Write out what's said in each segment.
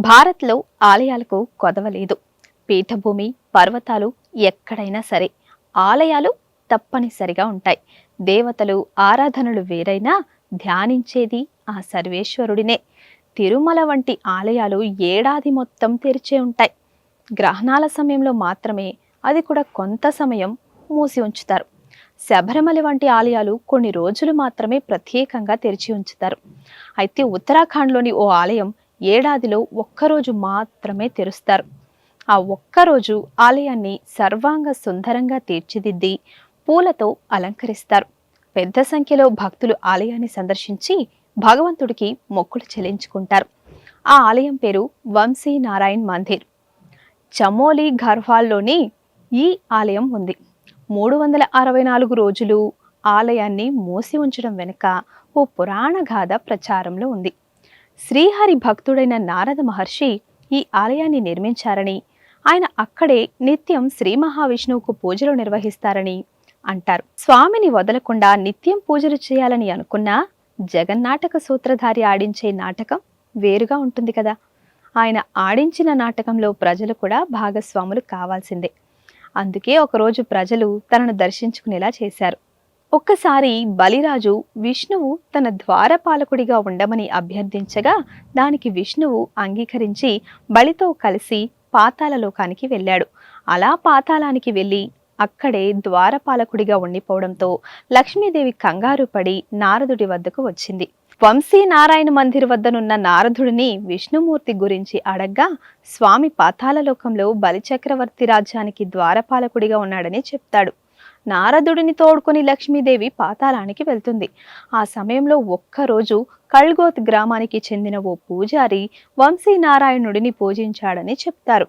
భారత్లో ఆలయాలకు కొదవలేదు. పీఠభూమి, పర్వతాలు ఎక్కడైనా సరే ఆలయాలు తప్పనిసరిగా ఉంటాయి. దేవతలు ఆరాధనలు వేరైనా ధ్యానించేది ఆ సర్వేశ్వరుడినే. తిరుమల వంటి ఆలయాలు ఏడాది మొత్తం తెరిచే ఉంటాయి. గ్రహణాల సమయంలో మాత్రమే, అది కూడా కొంత సమయం మూసి ఉంచుతారు. శబరిమల వంటి ఆలయాలు కొన్ని రోజులు మాత్రమే ప్రత్యేకంగా తెరిచి ఉంచుతారు. అయితే ఉత్తరాఖండ్లోని ఓ ఆలయం ఏడాదిలో ఒక్కరోజు మాత్రమే తెరుస్తారు. ఆ ఒక్కరోజు ఆలయాన్ని సర్వాంగ సుందరంగా తీర్చిదిద్ది పూలతో అలంకరిస్తారు. పెద్ద సంఖ్యలో భక్తులు ఆలయాన్ని సందర్శించి భగవంతుడికి మొక్కులు చెల్లించుకుంటారు. ఆ ఆలయం పేరు వంశీ నారాయణ్ మందిర్. చమోలి గర్వాల్లోని ఈ ఆలయం ఉంది. 364 రోజులు ఆలయాన్ని మూసి ఉంచడం వెనుక ఓ పురాణ గాథ ప్రచారంలో ఉంది. శ్రీహరి భక్తుడైన నారద మహర్షి ఈ ఆలయాన్ని నిర్మించారని, ఆయన అక్కడే నిత్యం శ్రీ మహావిష్ణువుకు పూజలు నిర్వహిస్తారని అంటారు. స్వామిని వదలకుండా నిత్యం పూజలు చేయాలని అనుకున్నా జగన్నాటక సూత్రధారి ఆడించే నాటకం వేరుగా ఉంటుంది కదా. ఆయన ఆడించిన నాటకంలో ప్రజలు కూడా భాగస్వాములు కావాల్సిందే. అందుకే ఒకరోజు ప్రజలు తనను దర్శించుకునేలా చేశారు. ఒక్కసారి బలిరాజు విష్ణువు తన ద్వారపాలకుడిగా ఉండమని అభ్యర్థించగా దానికి విష్ణువు అంగీకరించి బలితో కలిసి పాతాళలోకానికి వెళ్ళాడు. అలా పాతాళానికి వెళ్ళి అక్కడే ద్వారపాలకుడిగా ఉండిపోవడంతో లక్ష్మీదేవి కంగారు పడి నారదుడి వద్దకు వచ్చింది. వంశీ నారాయణ మందిర్ వద్దనున్న నారదుడిని విష్ణుమూర్తి గురించి అడగ్గా స్వామి పాతాళలోకంలో బలిచక్రవర్తి రాజ్యానికి ద్వారపాలకుడిగా ఉన్నాడని చెప్తాడు. నారదుడిని తోడుకొని లక్ష్మీదేవి పాతాళానికి వెళ్తుంది. ఆ సమయంలో ఒక్కరోజు కల్గోత్ గ్రామానికి చెందిన ఓ పూజారి వంశీ నారాయణుడిని పూజించాడని చెప్తారు.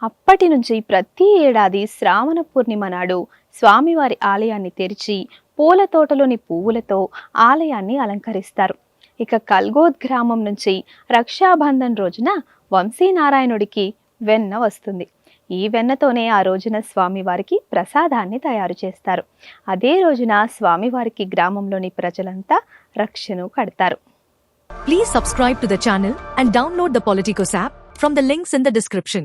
అప్పటి నుంచి ప్రతి ఏడాది శ్రావణ పూర్ణిమ నాడు స్వామివారి ఆలయాన్ని తెరిచి పూల తోటలోని పువ్వులతో ఆలయాన్ని అలంకరిస్తారు. ఇక కల్గోత్ గ్రామం నుంచి రక్షాబంధన్ రోజున వంశీనారాయణుడికి వెన్న వస్తుంది. ఈ వెన్నతోనే ఆ రోజున స్వామివారికి ప్రసాదాన్ని తయారు చేస్తారు. అదే రోజున స్వామివారికి గ్రామంలోని ప్రజలంతా రక్షను కడతారు. Please subscribe to the channel and download the Politicos app from the links in the description.